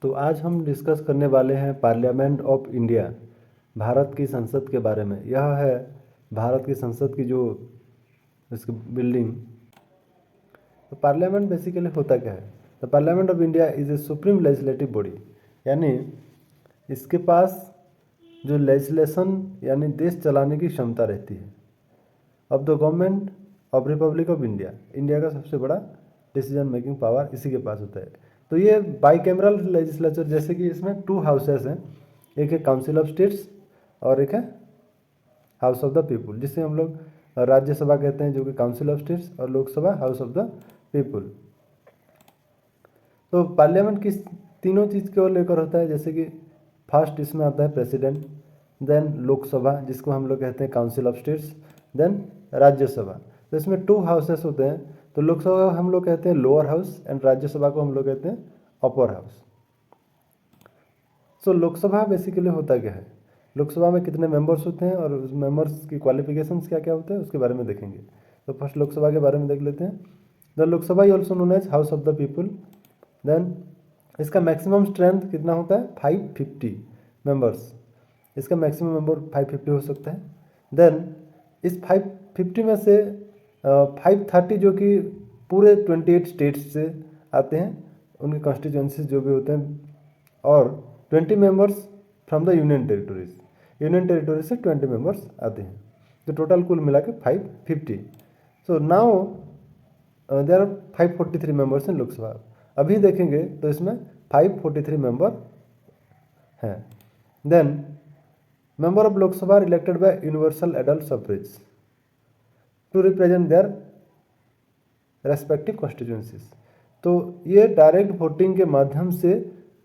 तो आज हम डिस्कस करने वाले हैं पार्लियामेंट ऑफ इंडिया, भारत की संसद के बारे में। यह है भारत की संसद की जो इसकी बिल्डिंग। तो पार्लियामेंट बेसिकली होता क्या है? The parliament of India is a supreme legislative body, यानी इसके पास जो लेजिस्लेशन यानी देश चलाने की क्षमता रहती है। Of the government of Republic of India, India का सबसे बड़ा डिसीजन मेकिंग पावर इसी के पास होता है। तो ये बाईकैमरल लेजिस्लेचर, जैसे कि इसमें 2 हाउसेस हैं, एक है काउंसिल ऑफ स्टेट्स और एक है हाउस ऑफ द पीपुल, जिसे हम लोग राज्यसभा कहते हैं, जो कि काउंसिल ऑफ स्टेट्स, और Lok Sabha house of the people. तो पार्लियामेंट किस तीनों चीज़ को लेकर होता है, जैसे कि फर्स्ट इसमें आता है प्रेसिडेंट, देन लोकसभा जिसको हम लोग कहते हैं council of states, then Rajya Sabha. तो इसमें 2 हाउसेस होते हैं। तो लोकसभा हम लोग कहते हैं लोअर हाउस एंड राज्यसभा को हम लोग कहते हैं अपर हाउस। सो लोकसभा बेसिकली होता क्या है, लोकसभा में कितने मेंबर्स होते हैं और उस मेंबर्स की क्वालिफिकेशंस क्या क्या होते हैं उसके बारे में देखेंगे। तो फर्स्ट लोकसभा के बारे में देख लेते हैं। The Lok Sabha also known as house of the people. Then इसका मैक्सिमम स्ट्रेंथ कितना होता है? 550 मेंबर्स। इसका मैक्सिमम मेंबर 550 हो सकता है। देन इस 550 में से 530 जो कि पूरे 28 स्टेट्स से आते हैं, उनके कॉन्स्टिट्यूंसीज जो भी होते हैं, और 20 members from the union territories, union territory से 20 मेंबर्स आते हैं। तो टोटल कुल मिला के 550। So now there are 543 members in Lok Sabha. अभी देखेंगे तो इसमें 543 मेंबर हैं। Then member of Lok Sabha elected by universal adult suffrage to represent their respective constituencies. तो ये डायरेक्ट वोटिंग के माध्यम से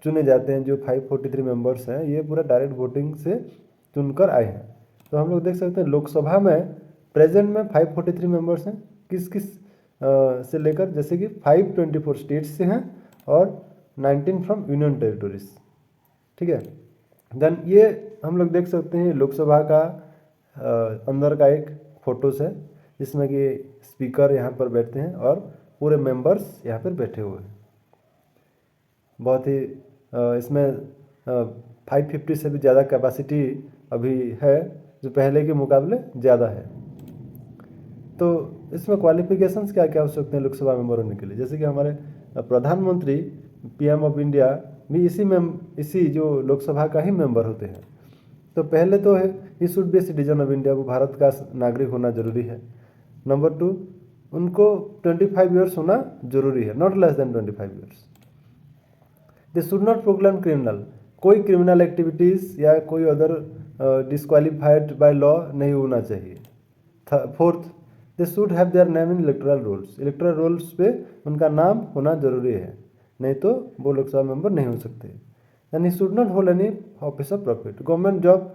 चुने जाते हैं। जो 543 मेंबर्स हैं, ये पूरा डायरेक्ट वोटिंग से चुनकर आए हैं। तो हम लोग देख सकते हैं लोकसभा में प्रेजेंट में 543 मेंबर्स हैं, किस किस से लेकर, जैसे कि 524 स्टेट्स से हैं और 19 फ्रॉम यूनियन टेरिटोरीज। ठीक है। देन ये हम लोग देख सकते हैं लोकसभा का अंदर का एक फोटोस है, जिसमें कि स्पीकर यहाँ पर बैठते हैं और पूरे मेंबर्स यहाँ पर बैठे हुए हैं। बहुत ही इसमें 550 से भी ज़्यादा कैपेसिटी अभी है, जो पहले के मुकाबले ज़्यादा है। तो इसमें क्वालिफिकेशंस क्या क्या हो सकते हैं लोकसभा मेंबर होने के लिए, जैसे कि हमारे प्रधानमंत्री पीएम ऑफ इंडिया भी इसी जो लोकसभा का ही मेंबर होते हैं। तो पहले तो है he should be citizen of India, वो भारत का नागरिक होना जरूरी है। नंबर 2, उनको 25 ईयर्स होना जरूरी है, not less than 25 years. They should not proclaim criminal, कोई क्रिमिनल एक्टिविटीज़ या कोई अदर डिस्क्वालीफाइड बाय लॉ नहीं होना चाहिए। 4th, they should have their name in electoral rolls, electoral rolls पे उनका नाम होना जरूरी है, नहीं तो वो लोकसभा मेंबर नहीं हो सकते। And he should not hold any office of profit, government job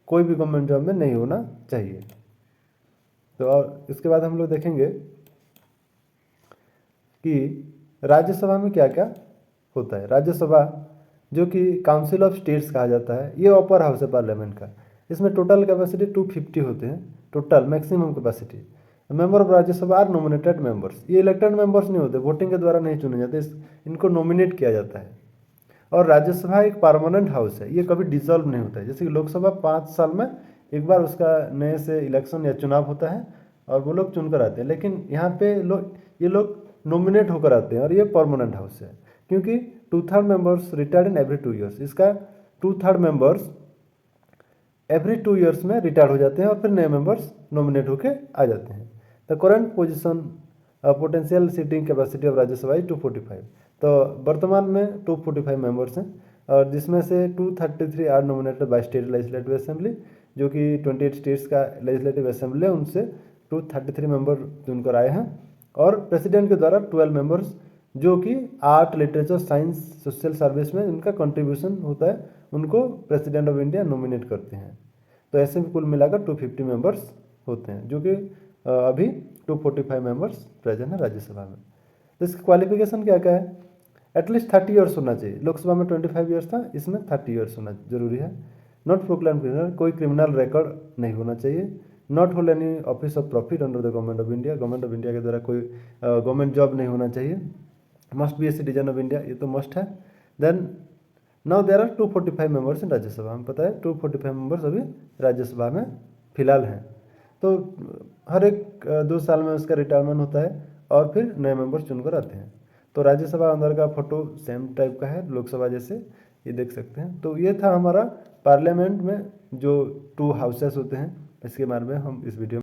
कोई भी गवर्नमेंट जॉब में नहीं होना चाहिए। तो और इसके बाद हम लोग देखेंगे कि राज्यसभा में क्या क्या होता है। राज्यसभा जो कि काउंसिल ऑफ स्टेट्स कहा जाता है, ये अपर हाउस है पार्लियामेंट का। इसमें टोटल कैपेसिटी 250 होते हैं, total maximum capacity. Member of Rajya Sabha are nominated members, ये इलेक्टेड मेंबर्स नहीं होते, वोटिंग के द्वारा नहीं चुने जाते, इनको नॉमिनेट किया जाता है। और राज्यसभा एक परमानेंट हाउस है, ये कभी डिसॉल्व नहीं होता है। जैसे कि लोकसभा 5 साल में एक बार उसका नए से इलेक्शन या चुनाव होता है और वो लोग चुनकर आते हैं, लेकिन यहाँ पे ये लोग नॉमिनेट होकर आते हैं और ये परमानेंट हाउस है, क्योंकि 2/3 members retired in every 2 years. इसका 2/3 मेंबर्स एवरी 2 ईयर्स में रिटायर हो जाते हैं और फिर नए मेंबर्स नॉमिनेट होकर आ जाते हैं। The current position potential seating capacity of Rajya Sabha is 245। तो वर्तमान में 245 मेंबर्स हैं, और जिसमें से 233 are nominated by state legislative assembly, जो कि 28 स्टेट्स का लेजिस्लेटिव असेंबली है, उनसे 233 मेंबर चुनकर आए हैं। और प्रेसिडेंट के द्वारा 12 मेंबर्स, जो कि art, literature, science, social service में उनका कंट्रीब्यूशन होता है, उनको प्रेसिडेंट ऑफ इंडिया नॉमिनेट करते हैं। तो ऐसे कुल मिलाकर 250 मेंबर्स होते हैं, जो कि अभी 245 मेंबर्स प्रेजेंट है राज्यसभा में। तो इसकी क्वालिफिकेशन क्या क्या है? एटलीस्ट 30 ईयर्स होना चाहिए। लोकसभा में 25 ईयर्स था, इसमें 30 ईयर्स होना जरूरी है। नॉट प्रोक्लेम क्रिमिनल, कोई क्रिमिनल रिकॉर्ड नहीं होना चाहिए। Not hold any office of profit under the government of India, government of India के द्वारा कोई गवर्नमेंट जॉब नहीं होना चाहिए। Must be a citizen of India, ये तो मस्ट है। Then now there are 245 members in Rajya Sabha. हमें पता है 245 मेंबर्स अभी राज्यसभा में फिलहाल हैं। तो हर एक 2 साल में उसका रिटायरमेंट होता है और फिर नए मेंबर चुनकर आते हैं। तो राज्यसभा अंदर का फोटो सेम टाइप का है लोकसभा जैसे, ये देख सकते हैं। तो ये था हमारा पार्लियामेंट में जो 2 हाउसेस होते हैं, इसके बारे में हम इस वीडियो में